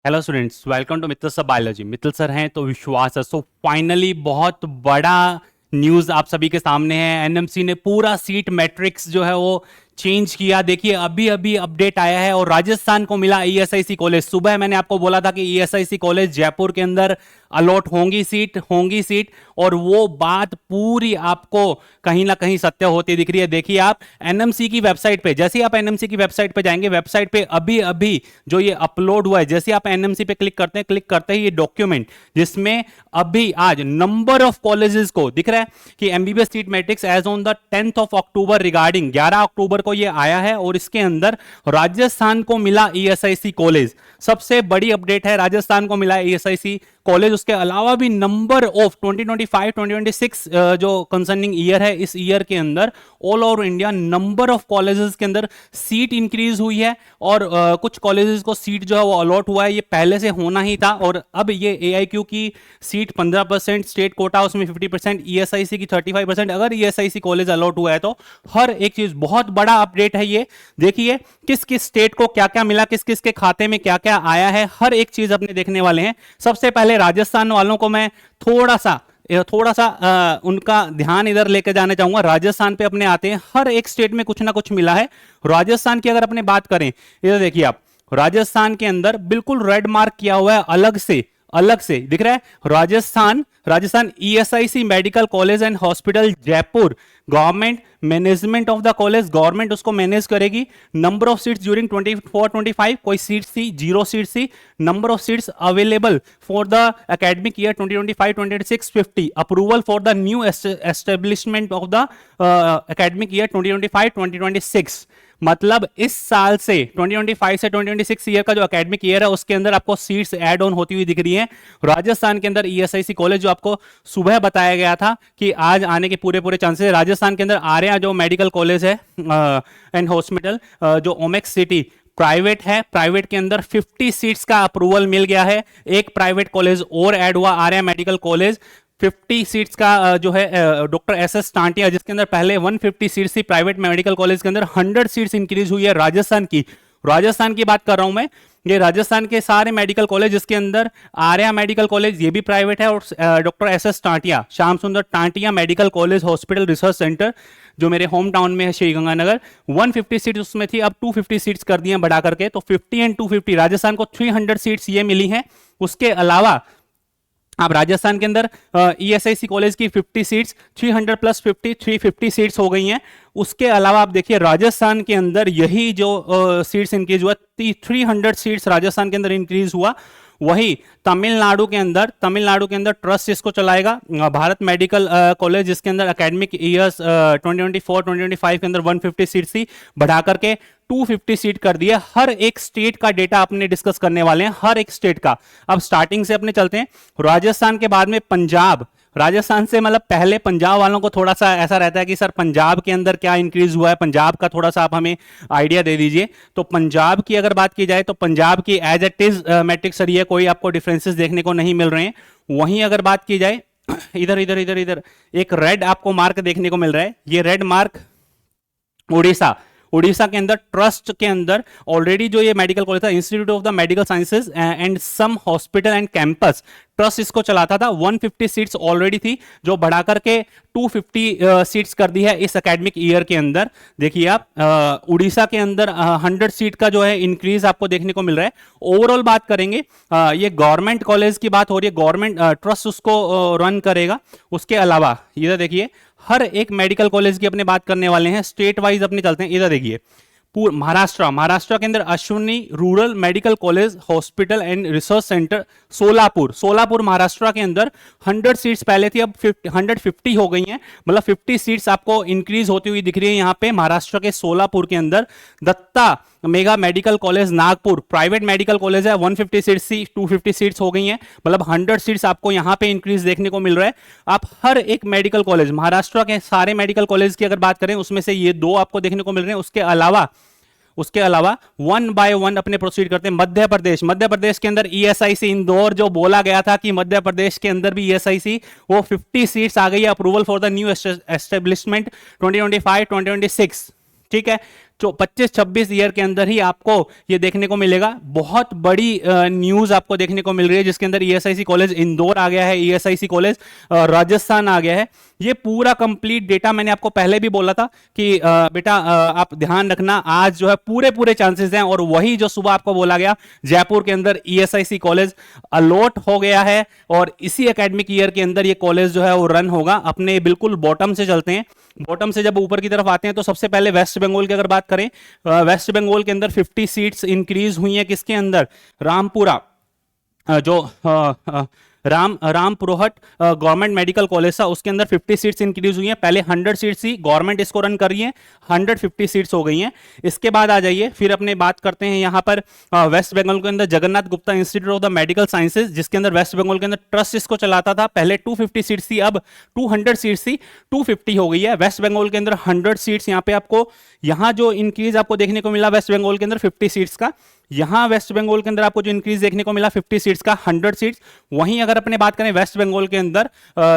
Hello students, welcome to Mittal sir biology. Mittal sir हैं तो विश्वास है। सो फाइनली बहुत बड़ा न्यूज़ आप सभी के सामने है। एनएमसी ने पूरा सीट मैट्रिक्स जो है वो चेंज किया। देखिए अभी अभी अपडेट आया है और राजस्थान को मिला ईएसआईसी कॉलेज। सुबह मैंने आपको बोला था कि ईएसआईसी कॉलेज जयपुर के अंदर अलॉट होंगी सीट और वो बात पूरी आपको कहीं ना कहीं सत्य होती दिख रही है। देखिए आप एनएमसी की वेबसाइट पे, जैसे ही आप एनएमसी की वेबसाइट पे जाएंगे, वेबसाइट पे अभी अभी जो ये अपलोड हुआ है, जैसे आप एनएमसी पे क्लिक करते हैं, क्लिक करते ही ये डॉक्यूमेंट जिसमें अभी आज नंबर ऑफ कॉलेजेस को दिख रहा है कि MBBS seat matrix as on the 10th of October regarding 11 अक्टूबर को ये आया है और इसके अंदर राजस्थान को मिला ईएसआईसी कॉलेज। सबसे बड़ी अपडेट है, राजस्थान को मिला ईएसआईसी कॉलेज। उसके अलावा भी नंबर ऑफ 2025-2026 जो कंसर्निंग ईयर है, इस ईयर के अंदर all over India number of colleges के अंदर सीट इंक्रीज हुई है और कुछ कॉलेजेस को सीट जो है वो अलॉट हुआ है। ये पहले से होना ही था और अब ये एआईक्यू की सीट 15%, स्टेट कोटा उसमें 50%, ईएसआईसी की 35%। अगर ईएसआईसी कॉलेज अलॉट हुआ है तो हर एक चीज, बहुत बड़ा अपडेट है ये। देखिए किस किस स्टेट को क्या क्या मिला, किस किस के खाते में क्या क्या आया है, हर एक चीज अपने देखने वाले हैं। सबसे पहले राजस्थान वालों को मैं थोड़ा सा उनका ध्यान इधर लेके जाना चाहूंगा। राजस्थान पे अपने आते हैं, हर एक स्टेट में कुछ ना कुछ मिला है। राजस्थान की अगर अपने बात करें, इधर देखिए आप, राजस्थान के अंदर बिल्कुल रेड मार्क किया हुआ है, अलग से दिख रहा है Rajasthan ESIC medical college and hospital Jaipur. Government management of the college, government उसको मैनेज करेगी। नंबर ऑफ सीट्स ड्यूरिंग 24-25, कोई सीट्स थी, 0 सीट्स थी। Number of seats available for the academic year 2025-2026 50। Approval for the new establishment of the academic year 2025-2026। मतलब इस साल से 2025 से 2026 ईयर का जो एकेडमिक ईयर है उसके अंदर आपको सीट्स ऐड ऑन होती हुई दिख रही हैं। राजस्थान के अंदर ईएसआईसी कॉलेज जो आपको सुबह बताया गया था कि आज आने के पूरे चांसेस, राजस्थान के अंदर आ रहे हैं। जो मेडिकल कॉलेज है एंड हॉस्पिटल जो ओमेक्स सिटी प्राइवेट है, प्राइवेट के अंदर 50 सीट्स का अप्रूवल मिल गया है। एक प्राइवेट कॉलेज और ऐड हुआ, आर्या मेडिकल कॉलेज 50 सीट्स का जो है डॉक्टर एसएस टांटिया, जिसके अंदर पहले 150 सीट्स थी प्राइवेट मेडिकल कॉलेज के अंदर, 100 सीट्स इंक्रीज हुई है। राजस्थान की बात कर रहा हूं मैं। ये राजस्थान के सारे मेडिकल कॉलेज, जिसके अंदर आर्या मेडिकल कॉलेज ये भी प्राइवेट है और डॉक्टर एसएस टांटिया, श्याम सुंदर Tantia medical college hospital research centre जो मेरे होम टाउन में है श्रीगंगानगर, 150 सीट्स उसमें थी, अब 250 सीट्स कर दी हैं बढ़ा करके, तो 50 एंड 250 राजस्थान को 300 सीट्स ये मिली हैं। उसके अलावा अब राजस्थान के अंदर ईएसआईसी कॉलेज की 50 सीट्स, 300 प्लस 50, 350 सीट्स हो गई हैं। उसके अलावा आप देखिए राजस्थान के अंदर यही जो सीट्स इंक्रीज हुआ, 300 सीट्स राजस्थान के अंदर इंक्रीज हुआ। वही तमिलनाडु के अंदर ट्रस्ट इसको चलाएगा, भारत मेडिकल कॉलेज, जिसके अंदर एकेडमिक ईयर्स 2024-2025 के अंदर 150 सीट थी, बढ़ा करके 250 सीट कर दिया। हर एक स्टेट का डेटा अपने डिस्कस करने वाले हैं, हर एक स्टेट का। अब स्टार्टिंग से अपने चलते हैं राजस्थान के बाद में पंजाब। राजस्थान से मतलब पहले पंजाब वालों को थोड़ा सा ऐसा रहता है कि सर पंजाब के अंदर क्या इंक्रीज हुआ है, पंजाब का थोड़ा सा आप हमें आइडिया दे दीजिए। तो पंजाब की अगर बात की जाए तो पंजाब की एज इट इज मैट्रिक्स रही है, कोई आपको डिफरेंसेस देखने को नहीं मिल रहे हैं। वहीं अगर बात की जाए इधर एक रेड आपको मार्क देखने को मिल रहा है, ये रेड मार्क उड़ीसा के अंदर ट्रस्ट के अंदर ऑलरेडी जो ये मेडिकल कॉलेज था, institute of the medical sciences and some hospital and campus, trust इसको चलाता था। 150 सीट्स ऑलरेडी थी जो बढ़ा करके 250 सीट्स कर दी है इस एकेडमिक ईयर के अंदर। देखिए आप उड़ीसा के अंदर 100 सीट का जो है इंक्रीज आपको देखने को मिल रहा है। ओवरऑल बात करेंगे, ये गवर्नमेंट कॉलेज की बात हो रही है, गवर्नमेंट ट्रस्ट उसको रन करेगा। उसके अलावा इधर देखिए हर एक मेडिकल कॉलेज की अपने बात करने वाले हैं, स्टेट वाइज अपने चलते हैं। इधर देखिए महाराष्ट्र के अंदर Ashwini rural medical college hospital and research centre Solapur Maharashtra के अंदर 100 सीट्स पहले थी, अब 150 हो गई हैं, मतलब 50 सीट्स आपको इंक्रीज होती हुई दिख रही है यहाँ पे महाराष्ट्र के सोलापुर के अंदर। Datta mega medical college Nagpur private medical college है, 150 सीट्स थी, 250 सीट्स हो गई हैं, मतलब 100 सीट्स आपको यहाँ पे इंक्रीज देखने को मिल रहा है। आप हर एक मेडिकल कॉलेज, महाराष्ट्र के सारे मेडिकल कॉलेज की अगर बात करें उसमें से ये 2 आपको देखने को मिल रहे हैं। उसके अलावा वन बाय वन अपने प्रोसीड करते हैं। मध्य प्रदेश के अंदर ईएसआईसी इंदौर, जो बोला गया था कि मध्य प्रदेश के अंदर भी ईएसआईसी, वो 50 सीट्स आ गई है। Approval for the new establishment 2025-2026, ठीक है। 25-26 ईयर के अंदर ही आपको ये देखने को मिलेगा। बहुत बड़ी न्यूज आपको देखने को मिल रही है, जिसके अंदर ईएसआईसी कॉलेज इंदौर आ गया है, ईएसआईसी कॉलेज राजस्थान आ गया है। ये पूरा कंप्लीट डेटा मैंने आपको पहले भी बोला था कि बेटा आप ध्यान रखना, आज जो है पूरे पूरे चांसेस हैं। और वही जो सुबह आपको बोला गया, जयपुर के अंदर ईएसआईसी कॉलेज अलॉट हो गया है और इसी एकेडमिक ईयर के अंदर ये कॉलेज जो है वो रन होगा। अपने बिल्कुल बॉटम से चलते हैं, बॉटम से जब ऊपर की तरफ आते हैं तो सबसे पहले वेस्ट बंगाल की अगर बात करें, वेस्ट बंगाल के अंदर 50 सीट्स इंक्रीज हुई हैं। किसके अंदर? रामपुरा, जो राम पुरोहित गवर्नमेंट मेडिकल कॉलेज था, उसके अंदर 50 सीट्स इंक्रीज हुई हैं। पहले 100 सीट्स थी, गवर्नमेंट इसको रन कर रही है, 150 सीट्स हो गई हैं। इसके बाद आ जाइए, फिर अपने बात करते हैं यहां पर वेस्ट बंगाल के अंदर Jagannath Gupta institute of the medical sciences, जिसके अंदर वेस्ट बंगाल के अंदर ट्रस्ट इसको चलाता था। पहले 250 सीट्स थी, अब 200 सीट्स थी, 250 हो गई है। वेस्ट बंगाल के अंदर 100 सीट्स, यहां पे आपको यहां जो इंक्रीज आपको देखने को मिला वेस्ट बंगाल के अंदर 50 सीट्स का, यहां वेस्ट बंगाल के अंदर आपको जो इंक्रीज देखने को मिला 50 सीट्स का, 100 सीट्स। वहीं अगर अपने बात करें वेस्ट बंगाल के अंदर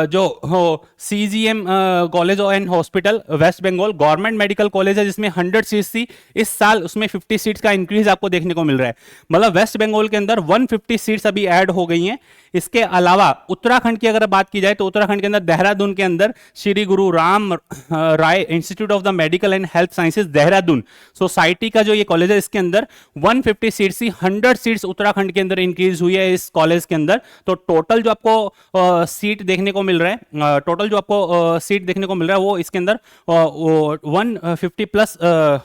जो CGM college and hospital West Bengal government medical college है, जिसमें 100 सीट्स थी, इस साल उसमें 50 सीट्स का इंक्रीज आपको देखने को मिल रहा है। मतलब वेस्ट बंगाल के अंदर 150 सीट्स अभी ऐड हो गई हैं। इसके अलावा उत्तराखंड की अगर बात की जाए तो उत्तराखंड के अंदर देहरादून के अंदर Shri Guru Ram Rai institute of the medical and health sciences Dehradun society का जो ये कॉलेज है, इसके अंदर 150 सीट्स थी, 100 सीट्स उत्तराखंड के अंदर इंक्रीज हुई है इस कॉलेज के अंदर। तो टोटल जो आपको सीट देखने को मिल रहा है, टोटल जो आपको सीट देखने को मिल रहा है वो इसके अंदर 150 प्लस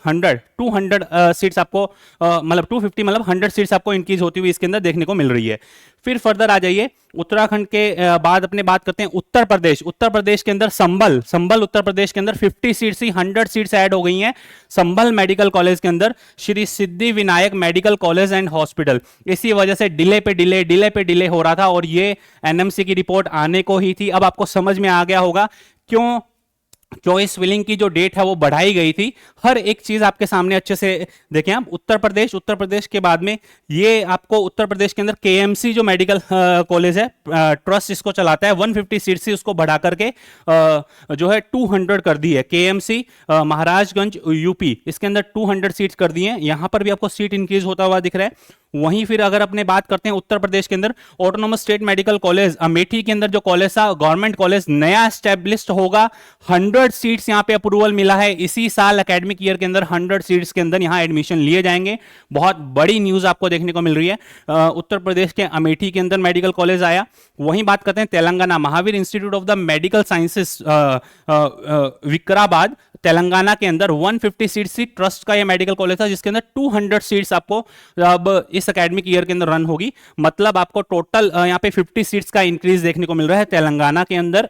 100 200 सीट्स आपको मतलब 250 मतलब 100 सीट्स आपको इंक्रीज होती हुई इसके अंदर देखने को मिल रही है। फिर फर्दर आ जाइए, उत्तराखंड के बाद अपने बात करते हैं उत्तर प्रदेश। उत्तर प्रदेश के अंदर संभल उत्तर प्रदेश के अंदर 50 सीट्स ही 100 सीट्स ऐड हो गई हैं। संभल मेडिकल कॉलेज के अंदर Shri Siddhi Vinayak medical college and hospital. इसी वजह से डिले पे डिले हो रहा था और ये एनएमसी की रिपोर्ट आने को ही थी। अब आपको समझ में आ गया होगा क्यों चॉइस फिलिंग की जो डेट है वो बढ़ाई गई थी। हर एक चीज आपके सामने अच्छे से देखें आप। उत्तर प्रदेश के बाद में ये आपको उत्तर प्रदेश के अंदर केएमसी जो मेडिकल कॉलेज है, ट्रस्ट इसको चलाता है, 150 सीट से उसको बढ़ा करके जो है 200 कर दी है। केएमसी महाराजगंज यूपी, इसके अंदर 200 सीट्स कर दी हैं। यहां पर भी आपको सीट इंक्रीज होता हुआ दिख रहा है। वहीं फिर अगर अपने बात करते हैं उत्तर प्रदेश के अंदर autonomous state medical college Amethi के अंदर जो कॉलेज था गवर्नमेंट कॉलेज नया एस्टेब्लिश्ड होगा, 100 सीट्स यहां पे अप्रूवल मिला है। इसी साल एकेडमिक ईयर के अंदर 100 सीट्स के अंदर यहां एडमिशन लिए जाएंगे। बहुत बड़ी न्यूज आपको देखने को मिल रही है। उत्तर प्रदेश के अमेठी के अंदर मेडिकल कॉलेज आया। वहीं बात करते हैं Telangana Mahavir institute of the medical sciences Vikarabad Telangana के अंदर 150 सीट्स थी। ट्रस्ट का यह मेडिकल कॉलेज था जिसके अंदर 200 सीट्स आपको अब इस एकेडमिक ईयर के अंदर रन होगी। मतलब आपको टोटल यहाँ पे 50 सीट्स का इंक्रीज देखने को मिल रहा है तेलंगाना के अंदर।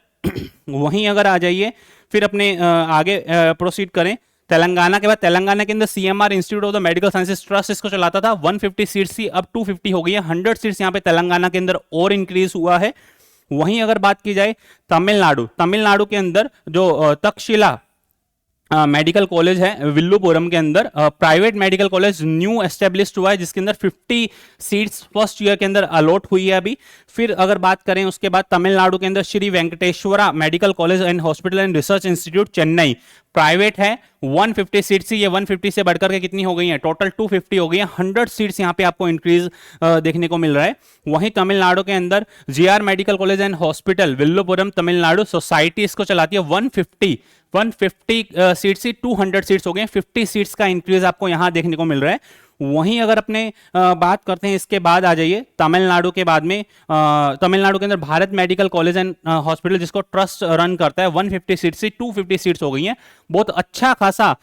वहीं अगर आ जाइए फिर अपने आगे प्रोसीड करें, तेलंगाना के बाद तेलंगाना के अंदर CMR institute of the medical sciences trust इसको चलाता था, 150 सीट्स थी, अब 250 हो गई है। 100 सीट्स यहाँ पे तेलंगाना के अंदर और इंक्रीज हुआ है। वहीं अगर बात की जाए तमिलनाडु के अंदर जो तक्षशिला मेडिकल कॉलेज है विल्लुपुरम के अंदर, private medical college new established हुआ है जिसके अंदर 50 सीट्स फर्स्ट ईयर के अंदर अलॉट हुई है अभी। फिर अगर बात करें उसके बाद तमिलनाडु के अंदर Sri Venkateswara medical college and hospital and research institute Chennai private है, 150 सीट्स ही, ये 150 से बढ़कर के कितनी हो गई है, टोटल 250 हो गई है। 100 सीट्स यहाँ पे आपको इंक्रीज देखने को मिल रहा है। वहीं तमिलनाडु के अंदर GR medical college and hospital Villupuram Tamil Nadu society इसको चलाती है, 150 सीट्स ही 200 सीट्स हो गए, 50 सीट्स का इंक्रीज आपको यहां देखने को मिल रहा है। वहीं अगर अपने बात करते हैं इसके बाद आ जाइए तमिलनाडु के बाद में तमिलनाडु के अंदर Bharat medical college and hospital जिसको ट्रस्ट रन करता है, 150 सीट्स से 250 सीट्स हो गई हैं। बहुत अच्छा खासा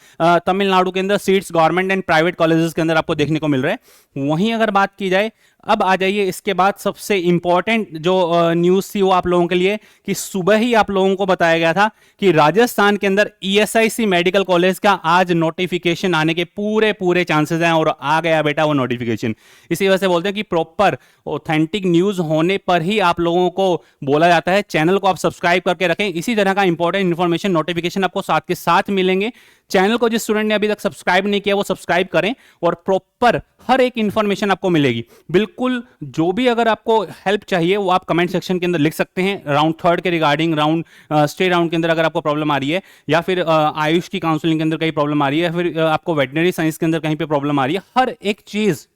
तमिलनाडु के अंदर seats government and private colleges के अंदर आपको देखने को मिल रहा है। वहीं अगर बात की जाए अब आ जाइए इसके बाद सबसे इंपॉर्टेंट जो न्यूज़ थी वो आप लोगों के लिए कि सुबह ही आप लोगों को बताया गया था कि राजस्थान के अंदर ईएसआईसी मेडिकल कॉलेज का आज नोटिफिकेशन आने के पूरे चांसेस हैं और आ गया बेटा वो नोटिफिकेशन। इसी वजह से बोलते हैं कि प्रॉपर ऑथेंटिक न्यूज़ होने पर ही आप लोगों को बोला जाता है। चैनल को आप सब्सक्राइब करके रखें, इसी तरह का इंपॉर्टेंट इन्फॉर्मेशन नोटिफिकेशन आपको साथ के साथ मिलेंगे। चैनल को जिस स्टूडेंट ने अभी तक सब्सक्राइब नहीं किया वो सब्सक्राइब करें और प्रॉपर हर एक इंफॉर्मेशन आपको मिलेगी बिल्कुल। जो भी अगर आपको हेल्प चाहिए वो आप कमेंट सेक्शन के अंदर लिख सकते हैं। राउंड थर्ड के रिगार्डिंग, राउंड स्टे राउंड के अंदर अगर आपको प्रॉब्लम आ रही है, या फिर आयुष की काउंसलिंग के अंदर कहीं प्रॉब्लम आ रही है, या फिर आपको वेटनरी साइंस के अंदर कहीं पे प्रॉब्लम आ रही है, हर एक चीज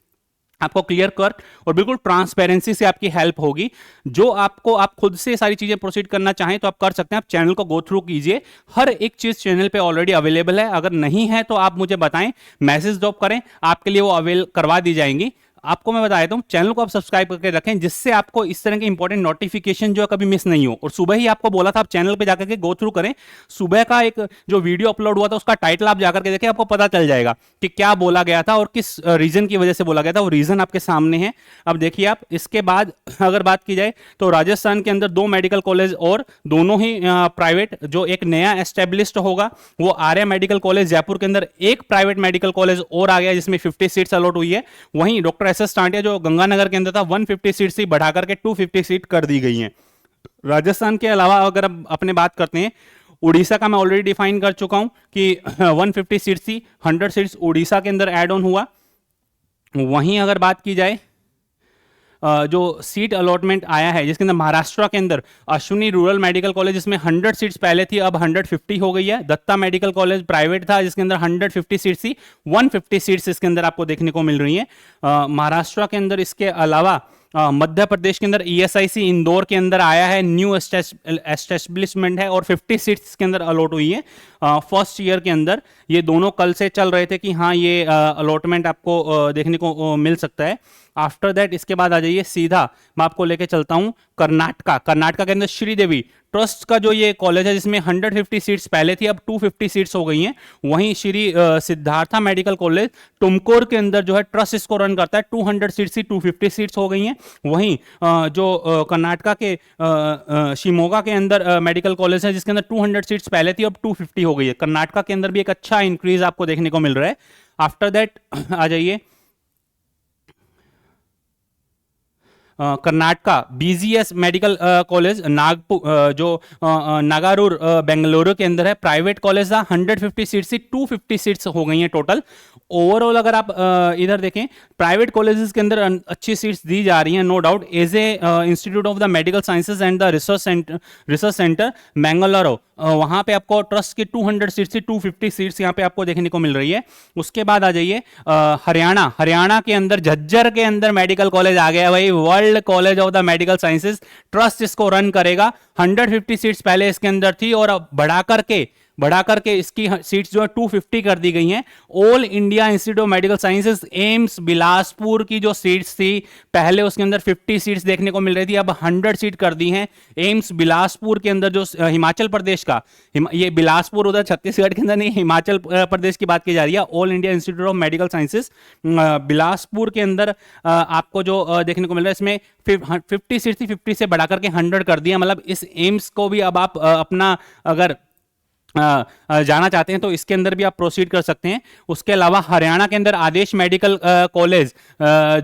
आपको क्लियर कट और बिल्कुल ट्रांसपेरेंसी से आपकी हेल्प होगी। जो आपको आप खुद से सारी चीजें प्रोसीड करना चाहें तो आप कर सकते हैं। आप चैनल को गो थ्रू कीजिए, हर एक चीज चैनल पे ऑलरेडी अवेलेबल है। अगर नहीं है तो आप मुझे बताएं, मैसेज ड्रॉप करें, आपके लिए वो अवेल करवा दी जाएंगी। आपको मैं बता देता हूं, चैनल को आप सब्सक्राइब करके रखें जिससे आपको इस तरह के इंपॉर्टेंट नोटिफिकेशन जो है कभी मिस नहीं हो। और सुबह ही आपको बोला था आप चैनल पे जाकर के गो थ्रू करें। सुबह का एक जो वीडियो अपलोड हुआ था उसका टाइटल आप जाकर के देखें, आपको पता चल जाएगा कि क्या बोला गया था और किस रीजन की वजह से बोला गया था। वो रीजन आपके सामने है। अब देखिए आप, इसके बाद अगर बात की जाए तो राजस्थान के अंदर 2 मेडिकल कॉलेज और दोनों ही प्राइवेट, जो एक नया एस्टेब्लिश्ड होगा वो आर्य मेडिकल कॉलेज जयपुर के अंदर, एक प्राइवेट मेडिकल कॉलेज और आ गया जिसमें 50 सीट्स अलॉट हुई है। वहीं डॉक्टर एस एस टांटिया जो गंगानगर के अंदर था 150 सीट से बढ़ाकर के 250 सीट कर दी गई हैं। राजस्थान के अलावा अगर अब अपने बात करते हैं, उड़ीसा का मैं ऑलरेडी डिफाइन कर चुका हूं कि 150 सीट थी, 100 सीट्स उड़ीसा के अंदर ऐड ऑन हुआ। वहीं अगर बात की जाए जो सीट अलॉटमेंट आया है जिसके अंदर महाराष्ट्र के अंदर अश्विनी रूरल मेडिकल कॉलेज, जिसमें 100 सीट्स पहले थी अब 150 हो गई है। दत्ता मेडिकल कॉलेज प्राइवेट था जिसके अंदर 150 सीट्स थी, 150 सीट्स इसके अंदर आपको देखने को मिल रही है महाराष्ट्र के अंदर। इसके अलावा मध्य प्रदेश के अंदर ईएसआईसी इंदौर के अंदर आया है, न्यू एस्टेब्लिशमेंट है और 50 सीट्स के अंदर अलॉट हुई है फर्स्ट ईयर के अंदर। ये दोनों कल से चल रहे थे कि हाँ ये अलॉटमेंट आपको देखने को मिल सकता है। आफ्टर दैट इसके बाद आ जाइए सीधा मैं आपको लेके चलता हूं कर्नाटका के अंदर श्रीदेवी ट्रस्ट का जो ये कॉलेज है जिसमें 150 सीट्स पहले थी अब 250 सीट्स हो गई हैं। वहीं श्री सिद्धार्था मेडिकल कॉलेज तुमकुर के अंदर जो है ट्रस्ट इसको रन करता है, 200 सीट्स थी 250 सीट्स हो गई हैं। वहीं जो कर्नाटका के शिमोगा के अंदर मेडिकल कॉलेज है जिसके अंदर 200 सीट्स पहले थी अब 250 हो गई है। कर्नाटका के अंदर भी एक अच्छा इंक्रीज आपको देखने को मिल रहा है। आफ्टर दैट आ जाइए Karnataka BGS medical college Nagpur जो नागारूर बेंगलुरु के अंदर है, प्राइवेट कॉलेज था, 150 सीट्स थी 250 सीट्स हो गई हैं टोटल। ओवरऑल अगर आप इधर देखें प्राइवेट कॉलेजेस के अंदर अच्छी सीट्स दी जा रही हैं no doubt. As a institute of the medical sciences and the research centre Mangalore, वहां पे आपको ट्रस्ट की 200 सीट्स थी 250 सीट्स यहाँ पे आपको देखने को मिल रही है। उसके बाद आ जाइए हरियाणा के अंदर झज्जर के अंदर मेडिकल कॉलेज आ गया भाई, world college of the medical sciences trust इसको रन करेगा। 150 सीट्स पहले इसके अंदर थी और अब बढ़ा करके इसकी सीट्स जो है 250 कर दी गई हैं। All India institute of medical sciences AIIMS Bilaspur की जो सीट्स थी पहले उसके अंदर 50 सीट्स देखने को मिल रही थी, अब 100 सीट कर दी हैं। एम्स बिलासपुर के अंदर जो हिमाचल प्रदेश का, ये बिलासपुर उधर छत्तीसगढ़ के अंदर नहीं, हिमाचल प्रदेश की बात की जा रही है। All India institute of medical sciences Bilaspur के अंदर आपको जो देखने को मिल रहा है इसमें 50 सीट थी 50 से बढ़ा करके 100 कर दिया। मतलब इस एम्स को भी अब आप अपना अगर जाना चाहते हैं तो इसके अंदर भी आप प्रोसीड कर सकते हैं। उसके अलावा हरियाणा के अंदर आदेश मेडिकल कॉलेज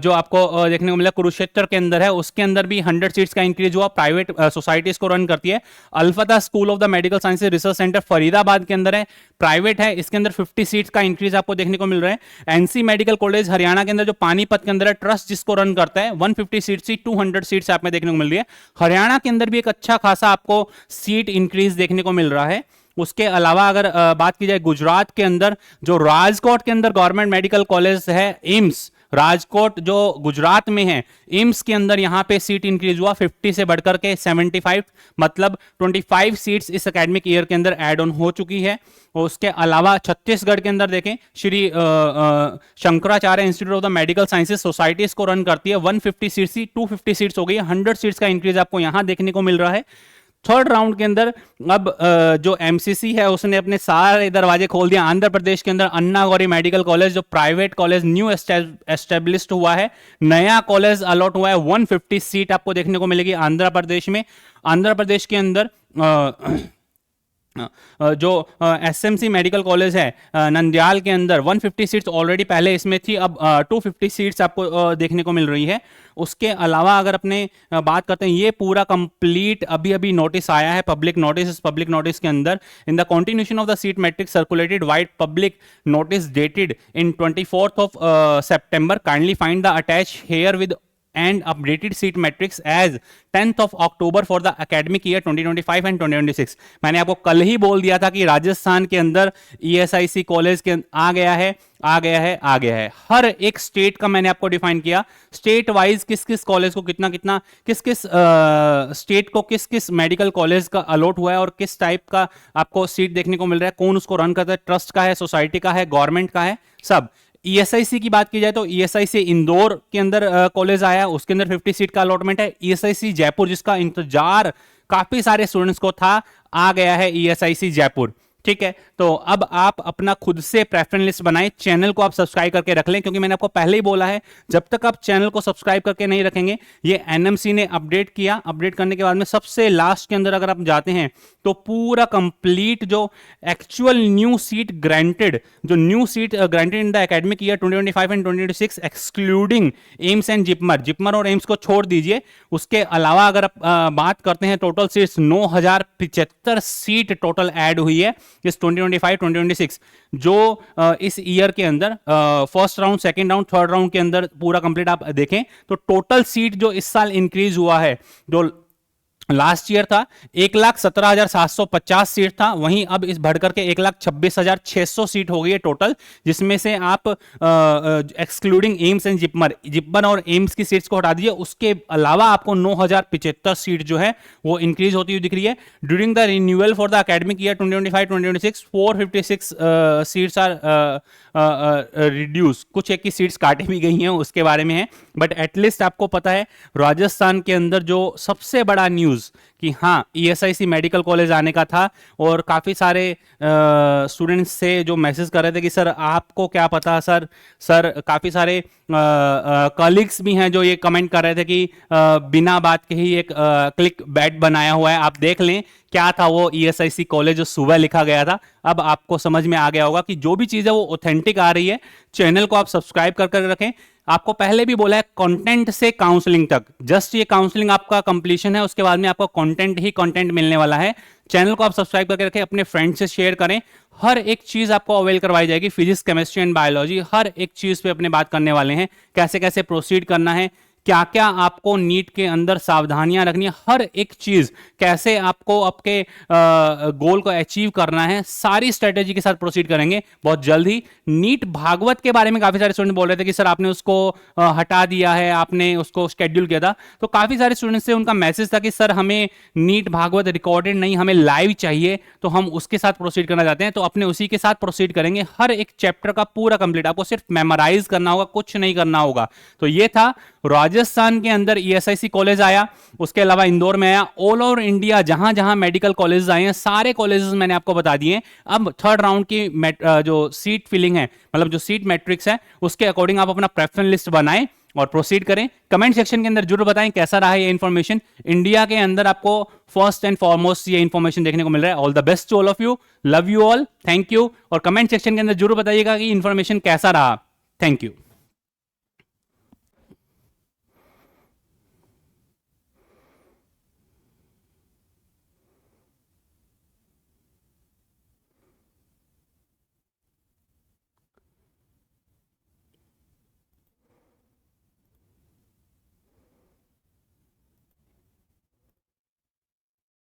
जो आपको देखने को मिला कुरुक्षेत्र के अंदर है, उसके अंदर भी 100 सीट्स का इंक्रीज हुआ, प्राइवेट सोसाइटीज को रन करती है। Alfatah school of the medical sciences research centre Faridabad के अंदर है, प्राइवेट है, इसके अंदर 50 सीट्स का इंक्रीज आपको देखने को मिल रहा है। एनसी मेडिकल कॉलेज हरियाणा के अंदर जो पानीपत के अंदर है, ट्रस्ट जिसको रन करता है, 150 सीट्स से 200 सीट्स आप में देखने को मिल रही है। हरियाणा के अंदर भी एक अच्छा खासा आपको सीट इंक्रीज देखने को मिल रहा है। उसके अलावा अगर बात की जाए गुजरात के अंदर जो राजकोट के अंदर गवर्नमेंट मेडिकल कॉलेज है एम्स, राजकोट जो गुजरात में है, एम्स के अंदर यहां पे सीट इंक्रीज हुआ 50 से बढ़कर के 75, मतलब 25 सीट्स इस एकेडमिक ईयर के अंदर ऐड ऑन हो चुकी है। और उसके अलावा छत्तीसगढ़ के अंदर देखें Shri Shankaracharya institute of the medical sciences societies को रन करती है, 150 सीट्स 250 सीट्स हो गई है, 100 सीट्स का इंक्रीज आपको यहां देखने को मिल रहा है। थर्ड राउंड के अंदर अब जो एमसीसी है उसने अपने सारे दरवाजे खोल दिया। आंध्र प्रदेश के अंदर अन्ना गौरी मेडिकल कॉलेज जो प्राइवेट कॉलेज न्यू एस्टेब्लिश्ड हुआ है, नया कॉलेज अलॉट हुआ है, 150 सीट आपको देखने को मिलेगी आंध्र प्रदेश में। आंध्र प्रदेश के अंदर जो एसएमसी मेडिकल कॉलेज है नंदयाल के अंदर 150 सीट्स ऑलरेडी पहले इसमें थी, अब 250 सीट्स आपको देखने को मिल रही है। उसके अलावा अगर अपने बात करते हैं, ये पूरा कंप्लीट अभी अभी नोटिस आया है, पब्लिक नोटिस। इस पब्लिक नोटिस के अंदर in the continuation of the seat matrix circulated wide public notice dated in 24th of September, kindly find the attach here with and updated seat matrix as 10th of October for the academic year 2025 and 2026। मैंने आपको कल ही बोल दिया था कि राजस्थान के अंदर ESIC college के आ गया है, आ गया है, आ गया है। हर एक स्टेट का मैंने आपको डिफाइन किया, स्टेट वाइज किस किस कॉलेज को कितना कितना, किस किस स्टेट को किस किस मेडिकल कॉलेज का अलॉट हुआ है और किस टाइप का आपको सीट देखने को मिल रहा है, कौन उसको रन करता है, ट्रस्ट का है, सोसाइटी का है, गवर्नमेंट का है, सब। ईएसआईसी की बात की जाए तो ईएसआईसी इंदौर के अंदर कॉलेज आया, उसके अंदर 50 सीट का अलॉटमेंट है। ईएसआईसी जयपुर, जिसका इंतजार काफी सारे स्टूडेंट्स को था, आ गया है ईएसआईसी जयपुर। ठीक है, तो अब आप अपना खुद से प्रेफरेंस लिस्ट बनाएं, चैनल को आप सब्सक्राइब करके रख लें, क्योंकि मैंने आपको पहले ही बोला है जब तक आप चैनल को सब्सक्राइब करके नहीं रखेंगे, ये एनएमसी ने अपडेट किया, अपडेट करने के बाद में सबसे लास्ट के अंदर अगर आप जाते हैं तो पूरा कंप्लीट जो एक्चुअल न्यू सीट ग्रांटेड, जो new seat granted in the academic year 2025 and 2026 excluding AIIMS and JIPMER और एम्स को छोड़ दीजिए, उसके अलावा अगर आप बात करते हैं total seats 9075 seat total add हुई है इस 2025-2026 जो इस ईयर के अंदर first round, second round, third round के अंदर पूरा कंप्लीट आप देखें तो टोटल सीट जो इस साल इंक्रीज हुआ है, जो लास्ट ईयर था 1,17,750 सीट था, वहीं अब इस बढ़कर के 1,26,600 सीट हो गई है टोटल, जिसमें से आप एक्सक्लूडिंग एम्स एंड जिपमर और एम्स की सीट्स को हटा दीजिए, उसके अलावा आपको 9,075 सीट जो है वो इंक्रीज होती हुई दिख रही है। During the renewal for the academic year 2025-2026 456 seats are reduce, कुछ एक की सीट्स काटी भी गई हैं, उसके बारे में है, बट एटलीस्ट आपको पता है राजस्थान के अंदर जो सबसे बड़ा न्यूज कि हाँ ईएसआईसी मेडिकल कॉलेज आने का था, और काफी सारे स्टूडेंट्स से जो मैसेज कर रहे थे कि सर आपको क्या पता, सर काफी सारे कलीग्स भी हैं जो ये कमेंट कर रहे थे कि बिना बात के ही एक क्लिक बैट बनाया हुआ है, आप देख लें क्या था वो ईएसआईसी कॉलेज जो सुबह लिखा गया था। अब आपको समझ में आ गया होगा कि जो भी चीज है वो ऑथेंटिक आ रही है। चैनल को आप सब्सक्राइब कर रखें। आपको पहले भी बोला है कंटेंट से काउंसलिंग तक, जस्ट ये काउंसलिंग आपका कंप्लीशन है, उसके बाद में आपको कंटेंट ही कंटेंट मिलने वाला है। चैनल को आप सब्सक्राइब करके रखें, अपने फ्रेंड्स से शेयर करें, हर एक चीज आपको अवेल करवाई जाएगी, फिजिक्स, केमिस्ट्री एंड बायोलॉजी, हर एक चीज पे अपने बात करने वाले हैं, कैसे कैसे प्रोसीड करना है, क्या क्या आपको नीट के अंदर सावधानियां रखनी है, हर एक चीज कैसे आपको आपके गोल को अचीव करना है, सारी स्ट्रेटेजी के साथ प्रोसीड करेंगे बहुत जल्द ही। नीट भागवत के बारे में काफी सारे स्टूडेंट बोल रहे थे कि सर आपने उसको हटा दिया है, आपने उसको शेड्यूल किया था, तो काफी सारे स्टूडेंट्स से उनका मैसेज था कि सर हमें नीट भागवत रिकॉर्डेड नहीं, हमें लाइव चाहिए, तो हम उसके साथ प्रोसीड करना चाहते हैं, तो अपने उसी के साथ प्रोसीड करेंगे। हर एक चैप्टर का पूरा कंप्लीट, आपको सिर्फ मेमोराइज करना होगा, कुछ नहीं करना होगा। तो ये था राजस्थान के अंदर ईएसआईसी कॉलेज आया, उसके अलावा इंदौर में आया, ऑल ओवर इंडिया जहां जहां मेडिकल कॉलेज आए हैं सारे कॉलेजेस मैंने आपको बता दिए। अब थर्ड राउंड की जो सीट फिलिंग है, मतलब जो सीट मैट्रिक्स है, उसके अकॉर्डिंग आप अपना प्रेफरेंस लिस्ट बनाएं और प्रोसीड करें। कमेंट सेक्शन के अंदर जरूर बताएं कैसा रहा ये इन्फॉर्मेशन। इंडिया के अंदर आपको फर्स्ट एंड फॉरमोस्ट ये इन्फॉर्मेशन देखने को मिल रहा है। All the best to all of you, love you all, thank you. और कमेंट सेक्शन के अंदर जरूर बताइएगा कि इन्फॉर्मेशन कैसा रहा। Thank you.